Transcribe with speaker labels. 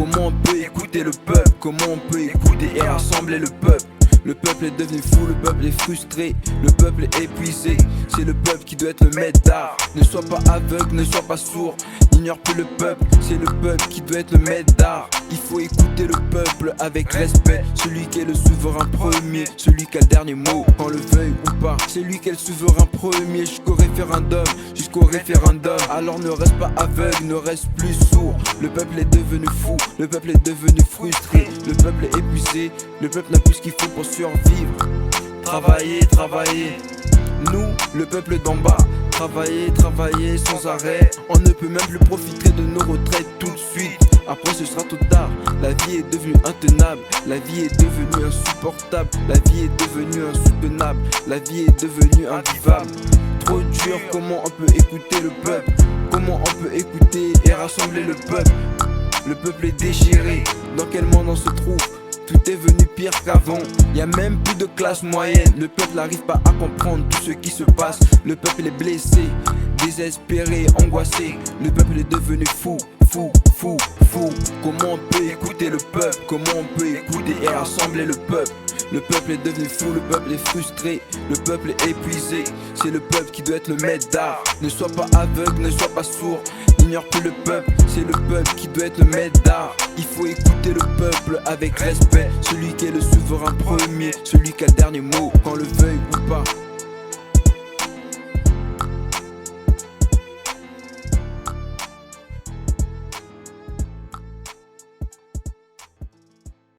Speaker 1: Comment on peut écouter le peuple? Comment on peut écouter et rassembler le peuple? Le peuple est devenu fou, le peuple est frustré, le peuple est épuisé. C'est le peuple qui doit être le maître d'art. Ne sois pas aveugle, ne sois pas sourd, n'ignore plus le peuple. C'est le peuple qui doit être le maître d'art. Il faut écouter le peuple avec respect. Celui qui est le souverain premier, celui qui a le dernier mot, qu'on le veuille ou pas. C'est lui qui est le souverain premier jusqu'au référendum, jusqu'au référendum. Alors ne reste pas aveugle, ne reste plus sourd. Le peuple est devenu fou, le peuple est devenu frustré, le peuple est épuisé, le peuple n'a plus ce qu'il faut pour survivre. Travailler, travailler. Nous, le peuple d'en bas, travailler, travailler sans arrêt. On ne peut même plus profiter de nos retraites tout de suite. Après ce sera trop tard, la vie est devenue intenable, la vie est devenue insupportable, la vie est devenue insoutenable, la vie est devenue invivable. Trop dur, comment on peut écouter le peuple? Comment on peut écouter et rassembler le peuple? Le peuple est déchiré, dans quel monde on se trouve? Tout est venu pire qu'avant, y a même plus de classe moyenne. Le peuple n'arrive pas à comprendre tout ce qui se passe. Le peuple est blessé, désespéré, angoissé. Le peuple est devenu fou, fou, fou, fou. Comment on peut écouter le peuple? Comment on peut écouter et rassembler le peuple? Le peuple est devenu fou, le peuple est frustré, le peuple est épuisé. C'est le peuple qui doit être le maître d'art. Ne sois pas aveugle, ne sois pas sourd, n'ignore plus le peuple. C'est le peuple qui doit être le maître d'art. Il faut écouter le peuple avec respect. Celui qui est le souverain premier, celui qui a le dernier mot, qu'on le veuille ou pas.